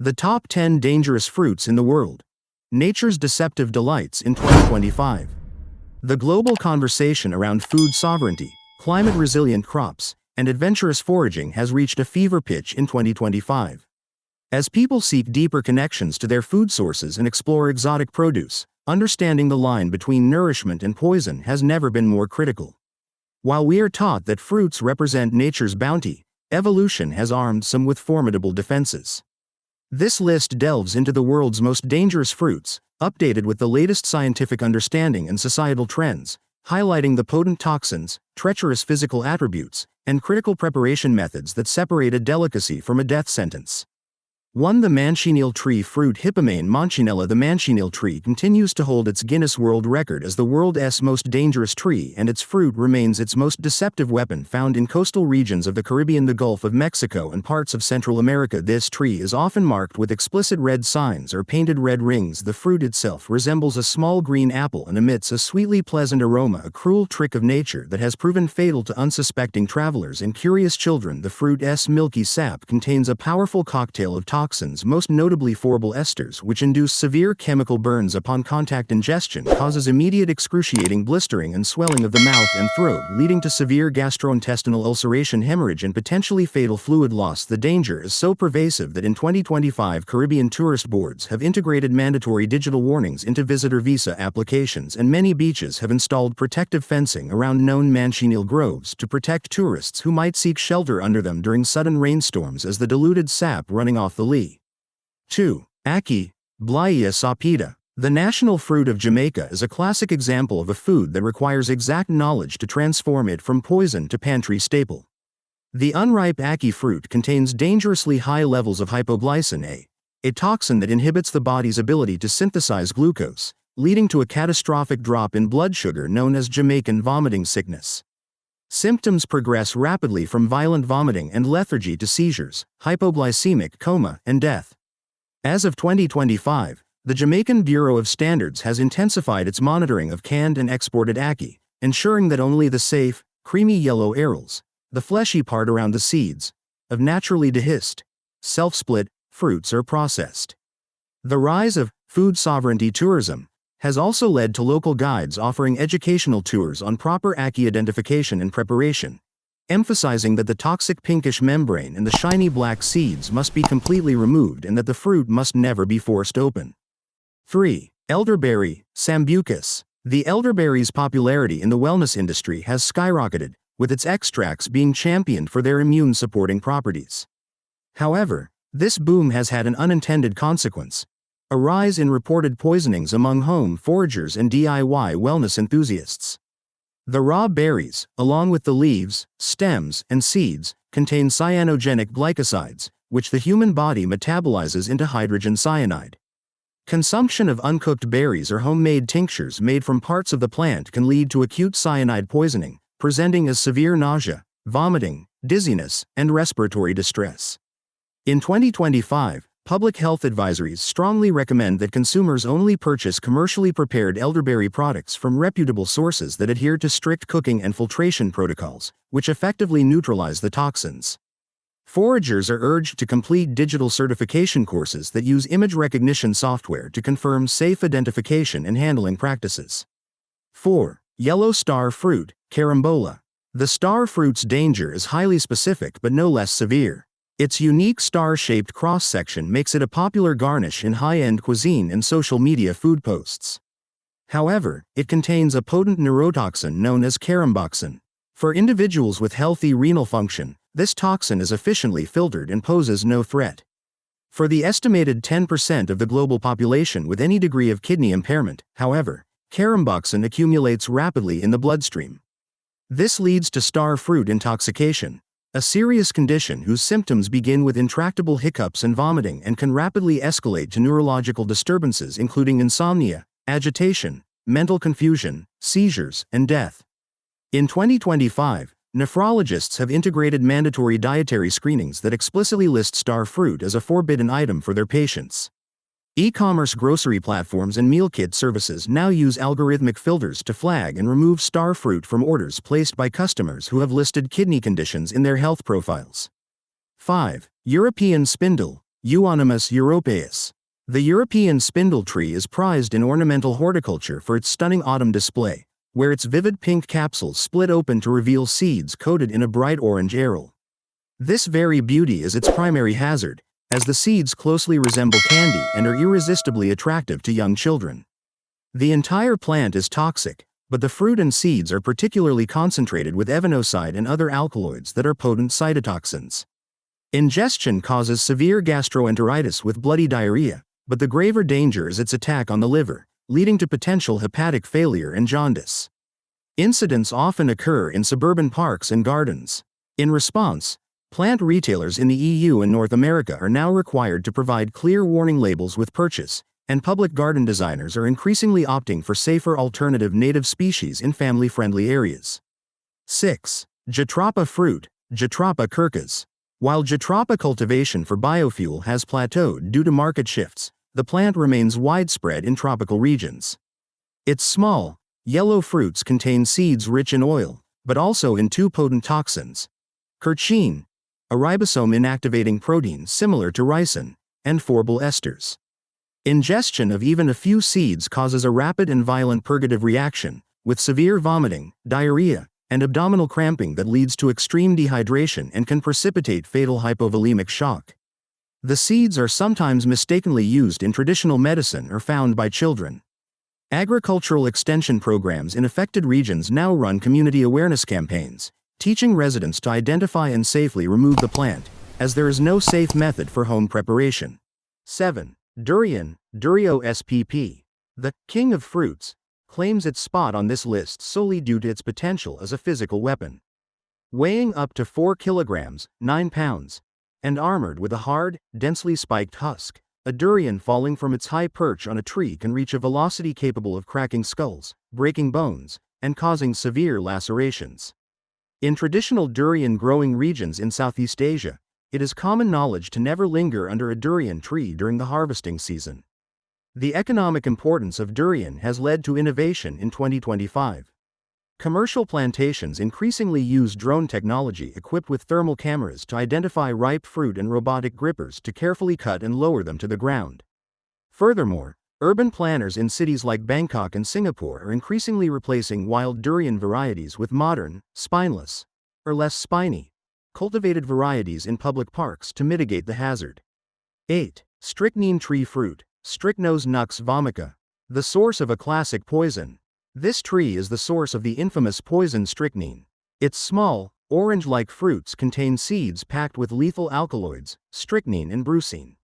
The top 10 dangerous fruits in the world. Nature's deceptive delights in 2025. The global conversation around food sovereignty, climate-resilient crops, and adventurous foraging has reached a fever pitch in 2025. As people seek deeper connections to their food sources and explore exotic produce, understanding the line between nourishment and poison has never been more critical. While we are taught that fruits represent nature's bounty, evolution has armed some with formidable defenses. This list delves into the world's most dangerous fruits, updated with the latest scientific understanding and societal trends, highlighting the potent toxins, treacherous physical attributes, and critical preparation methods that separate a delicacy from a death sentence. 1. The Manchineel tree fruit. Hippomane Manchinella. The Manchineel tree continues to hold its Guinness World Record as the world's most dangerous tree, and its fruit remains its most deceptive weapon. Found in coastal regions of the Caribbean, the Gulf of Mexico, and parts of Central America, this tree is often marked with explicit red signs or painted red rings. The fruit itself resembles a small green apple and emits a sweetly pleasant aroma, a cruel trick of nature that has proven fatal to unsuspecting travelers and curious children. The fruit's milky sap contains a powerful cocktail of toxins, most notably forbyl esters, which induce severe chemical burns upon contact. Ingestion causes immediate excruciating blistering and swelling of the mouth and throat, leading to severe gastrointestinal ulceration, hemorrhage, and potentially fatal fluid loss. The danger is so pervasive that in 2025 Caribbean tourist boards have integrated mandatory digital warnings into visitor visa applications, and many beaches have installed protective fencing around known Manchineel groves to protect tourists who might seek shelter under them during sudden rainstorms as the diluted sap running off the lee. 2. Ackee, Blaia sapida. The national fruit of Jamaica is a classic example of a food that requires exact knowledge to transform it from poison to pantry staple. The unripe ackee fruit contains dangerously high levels of hypoglycin, a toxin that inhibits the body's ability to synthesize glucose, leading to a catastrophic drop in blood sugar known as Jamaican vomiting sickness. Symptoms progress rapidly from violent vomiting and lethargy to seizures, hypoglycemic coma, and death. As of 2025, the Jamaican Bureau of Standards has intensified its monitoring of canned and exported ackee, ensuring that only the safe, creamy yellow arils, the fleshy part around the seeds, of naturally dehisced, self-split fruits are processed. The rise of food sovereignty tourism has also led to local guides offering educational tours on proper ackee identification and preparation, emphasizing that the toxic pinkish membrane and the shiny black seeds must be completely removed and that the fruit must never be forced open. 3. Elderberry, Sambucus. The elderberry's popularity in the wellness industry has skyrocketed, with its extracts being championed for their immune-supporting properties. However, this boom has had an unintended consequence: a rise in reported poisonings among home foragers and DIY wellness enthusiasts. The raw berries, along with the leaves, stems, and seeds, contain cyanogenic glycosides, which the human body metabolizes into hydrogen cyanide. Consumption of uncooked berries or homemade tinctures made from parts of the plant can lead to acute cyanide poisoning, presenting as severe nausea, vomiting, dizziness, and respiratory distress. In 2025, public health advisories strongly recommend that consumers only purchase commercially prepared elderberry products from reputable sources that adhere to strict cooking and filtration protocols, which effectively neutralize the toxins. Foragers are urged to complete digital certification courses that use image recognition software to confirm safe identification and handling practices. 4. Yellow star fruit, Carambola. The star fruit's danger is highly specific but no less severe. Its unique star-shaped cross-section makes it a popular garnish in high-end cuisine and social media food posts. However, it contains a potent neurotoxin known as caramboxin. For individuals with healthy renal function, this toxin is efficiently filtered and poses no threat. For the estimated 10% of the global population with any degree of kidney impairment, however, caramboxin accumulates rapidly in the bloodstream. This leads to star fruit intoxication, a serious condition whose symptoms begin with intractable hiccups and vomiting and can rapidly escalate to neurological disturbances including insomnia, agitation, mental confusion, seizures, and death. In 2025, nephrologists have integrated mandatory dietary screenings that explicitly list star fruit as a forbidden item for their patients. E-commerce grocery platforms and meal kit services now use algorithmic filters to flag and remove star fruit from orders placed by customers who have listed kidney conditions in their health profiles. 5. European spindle, Euonymus europaeus. The European spindle tree is prized in ornamental horticulture for its stunning autumn display, where its vivid pink capsules split open to reveal seeds coated in a bright orange aril. This very beauty is its primary hazard, as the seeds closely resemble candy and are irresistibly attractive to young children. The entire plant is toxic, but the fruit and seeds are particularly concentrated with evanoside and other alkaloids that are potent cytotoxins. Ingestion causes severe gastroenteritis with bloody diarrhea, but the graver danger is its attack on the liver, leading to potential hepatic failure and jaundice. Incidents often occur in suburban parks and gardens. In response, plant retailers in the EU and North America are now required to provide clear warning labels with purchase, and public garden designers are increasingly opting for safer alternative native species in family-friendly areas. 6. Jatropa fruit, Jatropa curcas. While Jatropa cultivation for biofuel has plateaued due to market shifts, the plant remains widespread in tropical regions. Its small, yellow fruits contain seeds rich in oil, but also in two potent toxins: curcine, a ribosome inactivating protein similar to ricin, and phorbol esters. Ingestion of even a few seeds causes a rapid and violent purgative reaction, with severe vomiting, diarrhea, and abdominal cramping that leads to extreme dehydration and can precipitate fatal hypovolemic shock. The seeds are sometimes mistakenly used in traditional medicine or found by children. Agricultural extension programs in affected regions now run community awareness campaigns, teaching residents to identify and safely remove the plant, as there is no safe method for home preparation. 7. Durian, Durio spp. The king of fruits, claims its spot on this list solely due to its potential as a physical weapon. Weighing up to 4 kilograms, 9 pounds, and armored with a hard, densely spiked husk, a durian falling from its high perch on a tree can reach a velocity capable of cracking skulls, breaking bones, and causing severe lacerations. In traditional durian growing regions in Southeast Asia, it is common knowledge to never linger under a durian tree during the harvesting season. The economic importance of durian has led to innovation in 2025. Commercial plantations increasingly use drone technology equipped with thermal cameras to identify ripe fruit and robotic grippers to carefully cut and lower them to the ground. Furthermore, urban planners in cities like Bangkok and Singapore are increasingly replacing wild durian varieties with modern, spineless, or less spiny, cultivated varieties in public parks to mitigate the hazard. 8. Strychnine tree fruit, Strychnos nux vomica. The source of a classic poison. This tree is the source of the infamous poison strychnine. Its small, orange-like fruits contain seeds packed with lethal alkaloids, strychnine and brucine.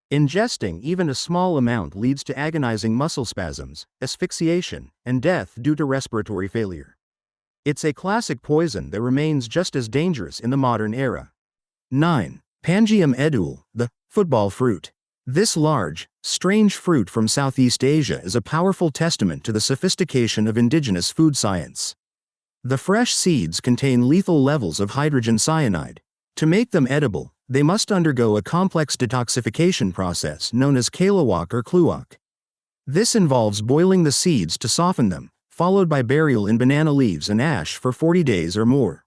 Ingesting even a small amount leads to agonizing muscle spasms, asphyxiation, and death due to respiratory failure. It's a classic poison that remains just as dangerous in the modern era. 9. Pangium edule, the football fruit. This large, strange fruit from Southeast Asia is a powerful testament to the sophistication of indigenous food science. The fresh seeds contain lethal levels of hydrogen cyanide. To make them edible, they must undergo a complex detoxification process known as kalawak or kluwak. This involves boiling the seeds to soften them, followed by burial in banana leaves and ash for 40 days or more.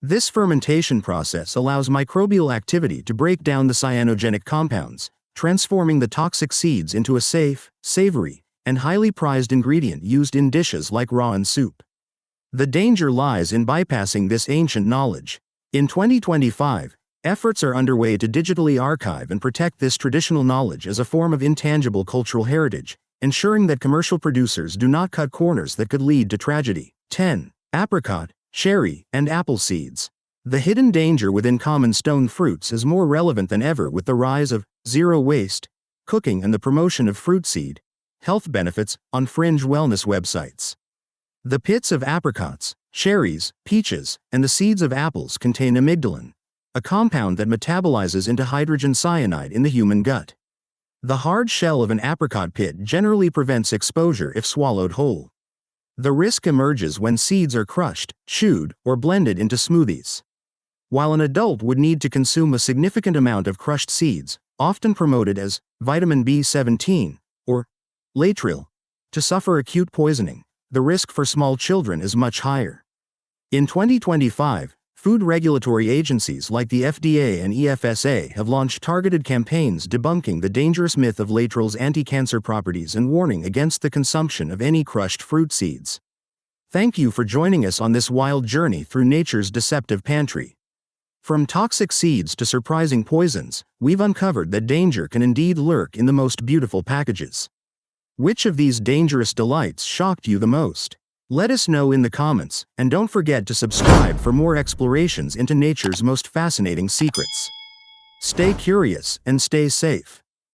This fermentation process allows microbial activity to break down the cyanogenic compounds, transforming the toxic seeds into a safe, savory, and highly prized ingredient used in dishes like ramen soup. The danger lies in bypassing this ancient knowledge. In 2025, efforts are underway to digitally archive and protect this traditional knowledge as a form of intangible cultural heritage, ensuring that commercial producers do not cut corners that could lead to tragedy. 10. Apricot, cherry, and apple seeds. The hidden danger within common stone fruits is more relevant than ever with the rise of zero waste cooking and the promotion of fruit seed health benefits on fringe wellness websites. The pits of apricots, cherries, peaches, and the seeds of apples contain amygdalin, a compound that metabolizes into hydrogen cyanide in the human gut. The hard shell of an apricot pit generally prevents exposure if swallowed whole. The risk emerges when seeds are crushed, chewed, or blended into smoothies. While an adult would need to consume a significant amount of crushed seeds, often promoted as vitamin B17 or latril, to suffer acute poisoning, the risk for small children is much higher. In 2025, Food regulatory agencies like the FDA and EFSA have launched targeted campaigns debunking the dangerous myth of laetrol's anti-cancer properties and warning against the consumption of any crushed fruit seeds. Thank you for joining us on this wild journey through nature's deceptive pantry. From toxic seeds to surprising poisons, we've uncovered that danger can indeed lurk in the most beautiful packages. Which of these dangerous delights shocked you the most? Let us know in the comments, and don't forget to subscribe for more explorations into nature's most fascinating secrets. Stay curious and stay safe.